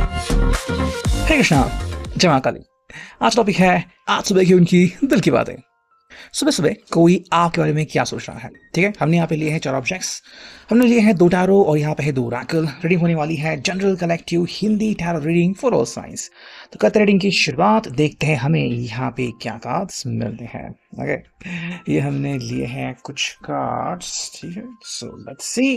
हे कृष्णा, जय महाकाली। आज टॉपिक है आज सुबह की उनकी दिल की बातें। सुबह सुबह कोई आपके बारे में क्या सोच रहा है? ठीक है, हमने यहाँ पे लिए हैं 4 ऑब्जेक्ट्स। हमने लिए हैं 2 टैरो और यहाँ पे है 2 ओरेकल। रीडिंग होने वाली है general collective Hindi tarot reading for all science. तो करते रीडिंग की शुरुआत, देखते हैं हमें यहाँ पे क्या कार्ड्स मिलते हैं। ओके, ये हमने लिए हैं कुछ कार्ड्स। ठीक है, सो लेट्स सी।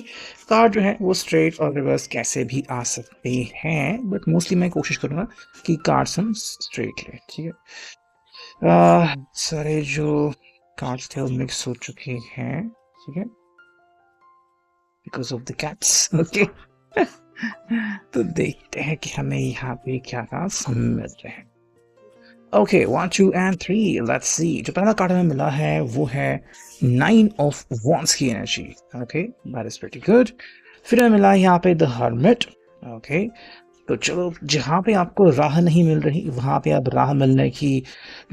कार्ड जो है वो स्ट्रेट और रिवर्स कैसे भी आ सकते हैं, बट मोस्टली मैं कोशिश करूंगा कि कार्ड्स हम स्ट्रेट लें। ठीक है, सारे जो कार्ड्स थे वो मिक्स हो चुके हैं। ठीक है, because of the cats. Okay, तो देखते हैं कि हमें यहाँ पे क्या कार्ड्स मिल रहे हैं। Okay, 1 2 and 3, let's see. जो पहला कार्ड हमें मिला है वो है 9 ऑफ वॉन्ड्स की energy. Okay, that is pretty good. फिर हमें मिला है यहाँ पे द हर्मिट। ओके, तो चलो, जहाँ पे आपको राह नहीं मिल रही वहाँ पे अब राह मिलने की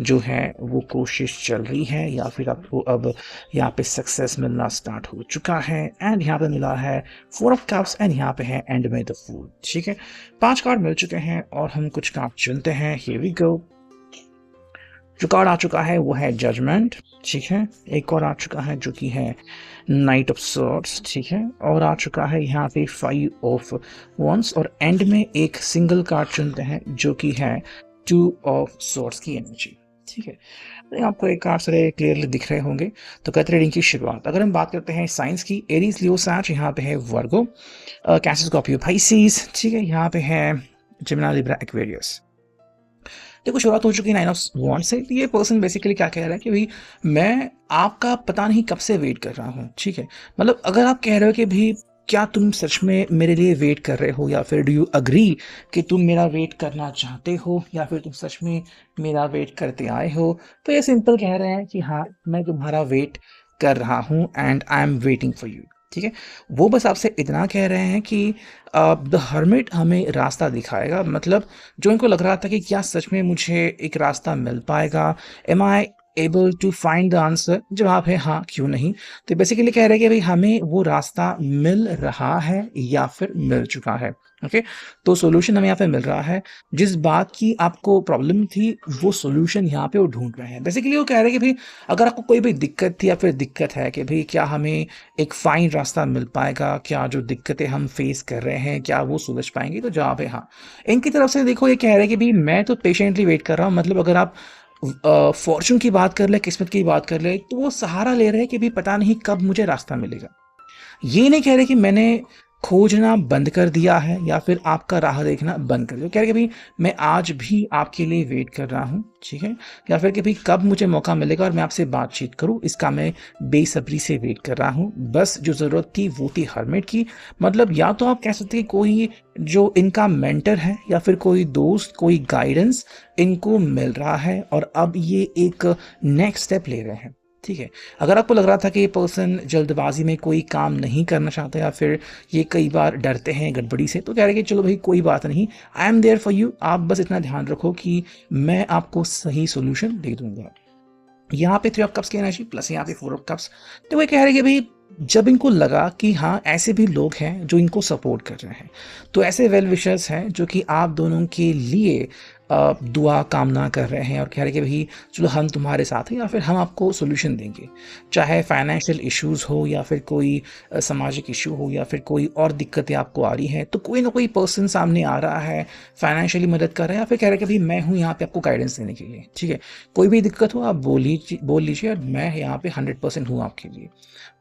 जो है वो कोशिश चल रही है, या फिर आपको अब यहाँ पे सक्सेस मिलना स्टार्ट हो चुका है। एंड यहाँ पे मिला है 4 ऑफ कप्स एंड यहाँ पे है एंड में द फूल। ठीक है, 5 कार्ड मिल चुके हैं और हम कुछ कार्ड चुनते हैं। Here we go. जो कार्ड आ चुका है वो है जजमेंट। ठीक है, एक और आ चुका है जो कि है नाइट ऑफ सॉर्ड्स। ठीक है, और आ चुका है यहाँ पे 5 ऑफ वॉन्ड्स और एंड में एक सिंगल कार्ड चुनते हैं जो कि है 2 ऑफ सॉर्ड्स की एनर्जी। ठीक है, तो आपको एक कार्ड सारे क्लियरली दिख रहे होंगे। तो करते रीडिंग की शुरुआत। अगर हम बात करते हैं साइंस की, एरीज लियो सैच, यहाँ पे है वर्गो, कैंसर स्कॉर्पियो पाइसेस। ठीक है, यहाँ पे है जेमिनी लिब्रा एक्वेरियस। देखो, शुरुआत हो चुकी है 9 ऑफ वॉन्ड से। ये पर्सन बेसिकली क्या कह रहा है कि भाई मैं आपका पता नहीं कब से वेट कर रहा हूँ। ठीक है, मतलब अगर आप कह रहे हो कि भाई क्या तुम सच में मेरे लिए वेट कर रहे हो, या फिर डू यू अग्री कि तुम मेरा वेट करना चाहते हो, या फिर तुम सच में मेरा वेट करते आए हो, तो ये सिंपल कह रहे हैं कि हाँ, मैं तुम्हारा वेट कर रहा हूँ and I am waiting for you. ठीक है, वो बस आपसे इतना कह रहे हैं कि द हर्मिट हमें रास्ता दिखाएगा। मतलब जो इनको लग रहा था कि क्या सच में मुझे एक रास्ता मिल पाएगा, am I able to find the answer, जवाब है हाँ, क्यों नहीं। तो बेसिकली कह रहे हैं कि भाई हमें वो रास्ता मिल रहा है या फिर मिल चुका है। ओके, तो सॉल्यूशन हमें यहाँ पे मिल रहा है। जिस बात की आपको प्रॉब्लम थी वो सॉल्यूशन यहाँ पे वो ढूंढ रहे हैं। बेसिकली वो कह रहे हैं कि भाई अगर आपको कोई भी दिक्कत थी या फिर दिक्कत है कि भाई क्या हमें एक फाइन रास्ता मिल पाएगा, क्या जो दिक्कतें हम फेस कर रहे हैं क्या वो सुलझ पाएंगी, तो जवाब है हाँ। इनकी तरफ से देखो, ये कह रहे हैं कि भाई मैं तो पेशेंटली वेट कर रहा हूँ। मतलब अगर आप फॉर्चून की बात कर ले, किस्मत की बात कर ले, तो वो सहारा ले रहे हैं कि भाई पता नहीं कब मुझे रास्ता मिलेगा। ये नहीं कह रहे कि मैंने खोजना बंद कर दिया है या फिर आपका राह देखना बंद कर दिया। कह रहे कि भाई मैं आज भी आपके लिए वेट कर रहा हूँ। ठीक है, या फिर कि भाई कब मुझे मौका मिलेगा और मैं आपसे बातचीत करूँ, इसका मैं बेसब्री से वेट कर रहा हूँ। बस जो ज़रूरत थी वो थी हर्मिट की। मतलब या तो आप कह सकते हैं कोई जो इनका मेंटर है या फिर कोई दोस्त, कोई गाइडेंस इनको मिल रहा है और अब ये एक नेक्स्ट स्टेप ले रहे हैं। ठीक है, अगर आपको लग रहा था कि ये पर्सन जल्दबाजी में कोई काम नहीं करना चाहता या फिर ये कई बार डरते हैं गड़बड़ी से, तो कह रहे कि चलो भाई कोई बात नहीं, I am there for you. आप बस इतना ध्यान रखो कि मैं आपको सही सोल्यूशन दे दूंगा। यहाँ पे 3 ऑफ कप्स की एनर्जी प्लस यहाँ पे 4 ऑफ कप्स। तो वो कह रहे कि भाई जब इनको लगा कि हाँ ऐसे भी लोग हैं जो इनको सपोर्ट कर रहे हैं, तो ऐसे वेल विशर्स हैं जो कि आप दोनों के लिए दुआ कामना कर रहे हैं और कह रहे कि भाई चलो हम तुम्हारे साथ हैं या फिर हम आपको सोल्यूशन देंगे। चाहे फाइनेंशियल इश्यूज हो या फिर कोई सामाजिक इशू हो या फिर कोई और दिक्कतें आपको आ रही हैं, तो कोई ना कोई पर्सन सामने आ रहा है, फाइनेंशियली मदद कर रहा है या फिर कह रहे कि भाई मैं हूँ यहाँ पे आपको गाइडेंस देने के लिए। ठीक है, कोई भी दिक्कत हो आप बोल लीजिए और मैं यहाँ पे 100% हूँ आपके लिए।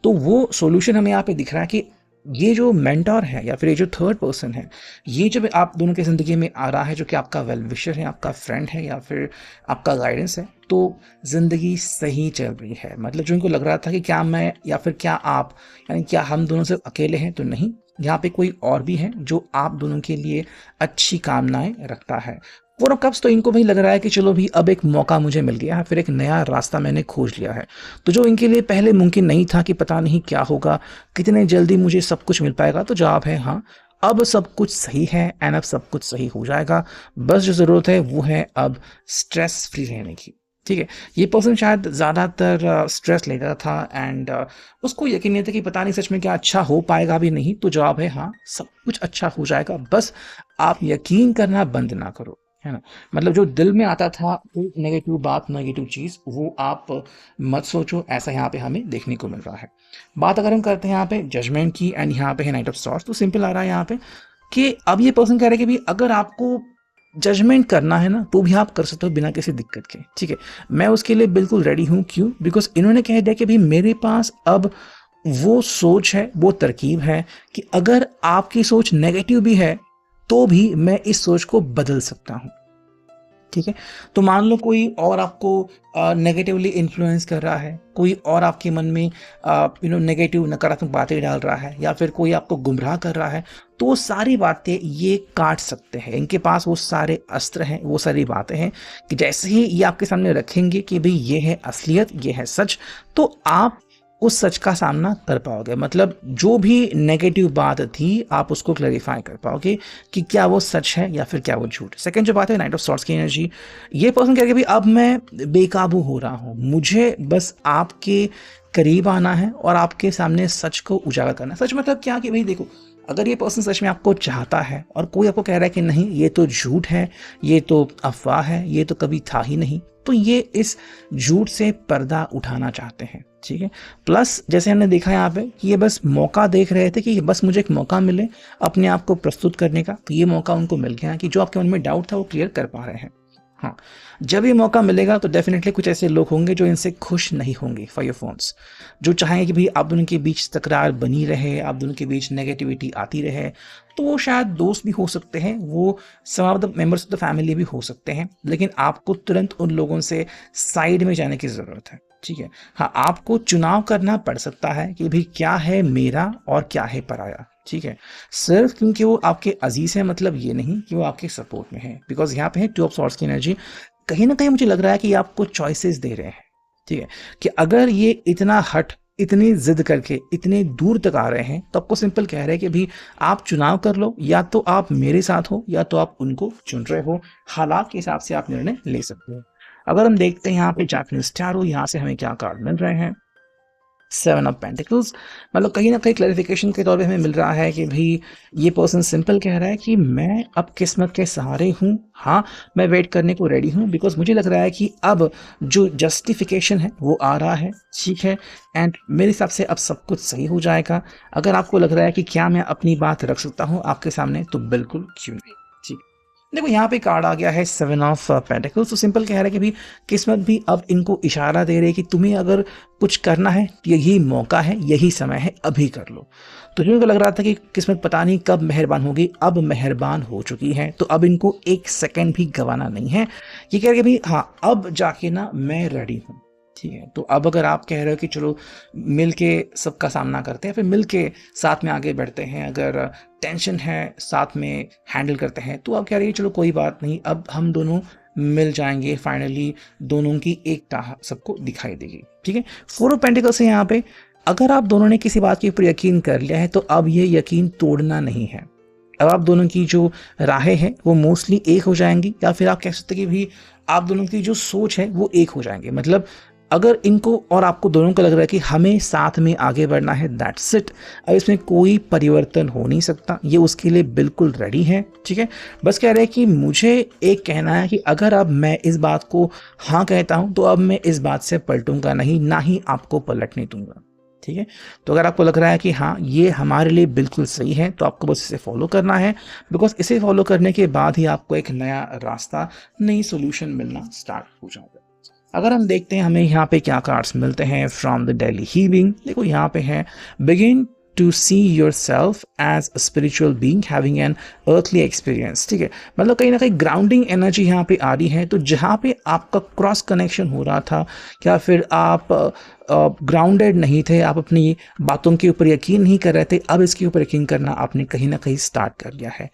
तो वो सोल्यूशन हमें यहाँ पे दिख रहा है कि ये जो मेंटर है या फिर ये जो थर्ड पर्सन है, ये जब आप दोनों की ज़िंदगी में आ रहा है, जो कि आपका वेल विशर है, आपका फ्रेंड है या फिर आपका गाइडेंस है, तो ज़िंदगी सही चल रही है। मतलब जो इनको लग रहा था कि क्या मैं या फिर क्या आप, यानी क्या हम दोनों सिर्फ अकेले हैं, तो नहीं, यहाँ पे कोई और भी है जो आप दोनों के लिए अच्छी कामनाएं रखता है। 4 ऑफ कप्स, तो इनको भी लग रहा है कि चलो भी अब एक मौका मुझे मिल गया है, फिर एक नया रास्ता मैंने खोज लिया है। तो जो इनके लिए पहले मुमकिन नहीं था कि पता नहीं क्या होगा, कितने जल्दी मुझे सब कुछ मिल पाएगा, तो जवाब है हाँ, अब सब कुछ सही है एंड अब सब कुछ सही हो जाएगा। बस जो ज़रूरत है वो है अब स्ट्रेस फ्री रहने की। ठीक है, ये पर्सन शायद ज़्यादातर स्ट्रेस लेता था एंड उसको यकीन नहीं था कि पता नहीं सच में क्या अच्छा हो पाएगा भी नहीं। तो जवाब है हाँ, सब कुछ अच्छा हो जाएगा, बस आप यकीन करना बंद ना करो, है ना। मतलब जो दिल में आता था वो नेगेटिव बात, नेगेटिव चीज़, वो आप मत सोचो, ऐसा यहाँ पे हमें देखने को मिल रहा है। बात अगर हम करते हैं यहाँ पे जजमेंट की एंड यहाँ पे है नाइट ऑफ सॉर्ड्स, तो सिंपल आ रहा है यहाँ पे कि अब ये पर्सन कह रहे हैं कि भाई अगर आपको जजमेंट करना है ना तो भी आप कर सकते हो बिना किसी दिक्कत के, ठीक है। मैं उसके लिए बिल्कुल रेडी हूँ, क्यों? बिकॉज इन्होंने कह दिया कि भाई मेरे पास अब वो सोच है, वो तरकीब है कि अगर आपकी सोच नेगेटिव भी है तो भी मैं इस सोच को बदल सकता हूँ, ठीक है। तो मान लो कोई और आपको नेगेटिवली इन्फ्लुएंस कर रहा है, कोई और आपके मन में नेगेटिव नकारात्मक बातें डाल रहा है, या फिर कोई आपको गुमराह कर रहा है, तो वो सारी बातें ये काट सकते हैं। इनके पास वो सारे अस्त्र हैं, वो सारी बातें हैं कि जैसे ही ये आपके सामने रखेंगे कि भाई ये है असलियत, ये है सच, तो आप उस सच का सामना कर पाओगे। मतलब जो भी नेगेटिव बात थी आप उसको क्लैरिफाई कर पाओगे कि क्या वो सच है या फिर क्या वो झूठ। सेकंड जो बात है नाइट ऑफ सॉर्ड्स की एनर्जी, ये पर्सन कह रहे कि अब मैं बेकाबू हो रहा हूँ, मुझे बस आपके करीब आना है और आपके सामने सच को उजागर करना है। सच मतलब क्या कि भाई देखो, अगर ये पर्सन सच में आपको चाहता है और कोई आपको कह रहा है कि नहीं ये तो झूठ है, ये तो अफवाह है, ये तो कभी था ही नहीं, तो ये इस झूठ से पर्दा उठाना चाहते हैं, ठीक है। प्लस जैसे हमने देखा यहाँ पे कि ये बस मौका देख रहे थे कि बस मुझे एक मौका मिले अपने आप को प्रस्तुत करने का, तो ये मौका उनको मिल गया कि जो आपके मन में डाउट था वो क्लियर कर पा रहे हैं। हाँ, जब ये मौका मिलेगा तो डेफिनेटली कुछ ऐसे लोग होंगे जो इनसे खुश नहीं होंगे फॉर योर फोन्स, जो चाहेंगे कि भाई आप दोनों के बीच तकरार बनी रहे, आप दोनों के बीच नेगेटिविटी आती रहे। तो वो शायद दोस्त भी हो सकते हैं, वो some of the members of the family भी हो सकते हैं, लेकिन आपको तुरंत उन लोगों से साइड में जाने की ज़रूरत है, ठीक है। हाँ, आपको चुनाव करना पड़ सकता है कि भाई क्या है मेरा और क्या है पराया, ठीक है। सिर्फ क्योंकि वो आपके अजीज है मतलब ये नहीं कि वो आपके सपोर्ट में है, बिकॉज यहाँ पे है टू ऑफ सॉर्ड्स की एनर्जी। कहीं ना कहीं मुझे लग रहा है कि ये आपको चॉइसेस दे रहे हैं, ठीक है, कि अगर ये इतना इतनी जिद करके इतने दूर तक आ रहे हैं तो आपको सिंपल कह रहे हैं कि भाई आप चुनाव कर लो, या तो आप मेरे साथ हो या तो आप उनको चुन रहे हो, हालात के हिसाब से आप निर्णय ले सकते हो। अगर हम देखते हैं यहाँ पे जापानीज टैरो, यहाँ से हमें क्या कार्ड मिल रहे हैं, 7 ऑफ पेंटिकल्स। मतलब कहीं ना कहीं क्लैरिफिकेशन के तौर पे हमें मिल रहा है कि भाई ये पर्सन सिंपल कह रहा है कि मैं अब किस्मत के सहारे हूँ, हाँ मैं वेट करने को रेडी हूँ, बिकॉज मुझे लग रहा है कि अब जो जस्टिफिकेशन है वो आ रहा है, ठीक है। एंड मेरे हिसाब से अब सब कुछ सही हो जाएगा। अगर आपको लग रहा है कि क्या मैं अपनी बात रख सकता हूँ आपके सामने, तो बिल्कुल क्यों नहीं, ठीक। देखो यहाँ पे कार्ड आ गया है 7 ऑफ पेंटिकल्स। तो सिंपल कह रहा है कि भाई किस्मत भी अब इनको इशारा दे रही है कि तुम्हें अगर कुछ करना है तो यही मौका है, यही समय है, अभी कर लो। तो जिनको लग रहा था कि किस्मत पता नहीं कब मेहरबान होगी, अब मेहरबान हो चुकी है, तो अब इनको एक सेकंड भी गंवाना नहीं है। ये कह रहे कि भाई हाँ अब जाके ना मैं रेडी हूँ, ठीक है। तो अब अगर आप कह रहे हो कि चलो मिल के सबका सामना करते हैं, फिर मिल के साथ में आगे बढ़ते हैं, अगर टेंशन है साथ में हैंडल करते हैं, तो आप कह रहे हैं चलो कोई बात नहीं, अब हम दोनों मिल जाएंगे, फाइनली दोनों की एकता सबको दिखाई देगी, ठीक है। 4 ऑफ पेंटिकल्स से यहाँ पे अगर आप दोनों ने किसी बात के ऊपर यकीन कर लिया है तो अब ये यकीन तोड़ना नहीं है। अब आप दोनों की जो राहें हैं वो मोस्टली एक हो जाएंगी, या फिर आप कह सकते हैं कि भी आप दोनों की जो सोच है वो एक हो जाएंगे। मतलब अगर इनको और आपको दोनों को लग रहा है कि हमें साथ में आगे बढ़ना है, दैट्स इट। अब इसमें कोई परिवर्तन हो नहीं सकता, ये उसके लिए बिल्कुल रेडी है, ठीक है। बस कह रहे हैं कि मुझे एक कहना है कि अगर अब मैं इस बात को हाँ कहता हूँ तो अब मैं इस बात से पलटूंगा नहीं, ना ही आपको पलटने दूंगा, ठीक है। तो अगर आपको लग रहा है कि हाँ ये हमारे लिए बिल्कुल सही है तो आपको बस इसे फॉलो करना है, बिकॉज इसे फॉलो करने के बाद ही आपको एक नया रास्ता, नई सोल्यूशन मिलना स्टार्ट हो जाएगा। अगर हम देखते हैं हमें यहाँ पे क्या कार्ड्स मिलते हैं फ्रॉम द डेली हीलिंग, देखो यहाँ पे है begin to see yourself as a spiritual being having an earthly experience, ठीक है। मतलब कहीं ना कहीं ग्राउंडिंग एनर्जी यहाँ पे आ रही है। तो जहाँ पे आपका क्रॉस कनेक्शन हो रहा था, या फिर आप ग्राउंडेड नहीं थे, आप अपनी बातों के ऊपर यकीन नहीं कर रहे थे, अब इसके ऊपर यकीन करना आपने कहीं ना कहीं स्टार्ट कर लिया है।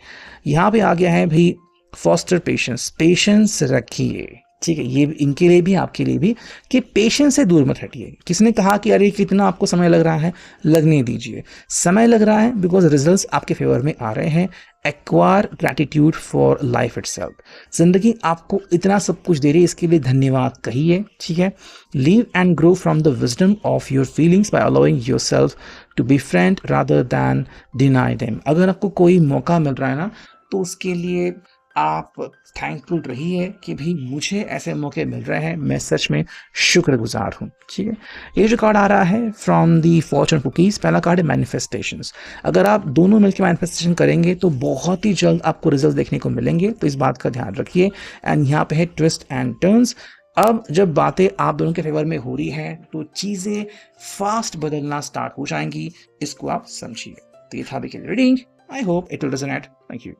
यहाँ पे आ गया है भाई फॉस्टर पेशेंस, पेशेंस रखिए, ठीक है, ये इनके लिए भी आपके लिए भी, कि पेशेंस से दूर मत हटिए। किसने कहा कि अरे कितना आपको समय लग रहा है, लगने दीजिए। समय लग रहा है बिकॉज रिजल्ट्स आपके फेवर में आ रहे हैं। Acquire gratitude for life itself. जिंदगी आपको इतना सब कुछ दे रही है, इसके लिए धन्यवाद कहिए। ठीक है, live and grow from the wisdom of your feelings by allowing yourself to be friend rather than deny them. अगर आपको कोई मौका मिल रहा है ना, तो उसके लिए आप थैंकफुल रहिए कि भाई मुझे ऐसे मौके मिल रहे हैं, मैं सच में शुक्रगुजार हूँ। ठीक है, ये जो कार्ड आ रहा है फ्रॉम दी फॉर्चून कुकीज, पहला कार्ड है मैनिफेस्टेशंस। अगर आप दोनों मिलकर मैनिफेस्टेशन करेंगे तो बहुत ही जल्द आपको रिजल्ट देखने को मिलेंगे, तो इस बात का ध्यान रखिए। एंड यहाँ पे है ट्विस्ट एंड टर्न्स। अब जब बातें आप दोनों के फेवर में हो रही हैं तो चीजें फास्ट बदलना स्टार्ट हो जाएंगी, इसको आप समझिए। तो ये था अभी के लिए reading. I hope it will resonate. Thank you.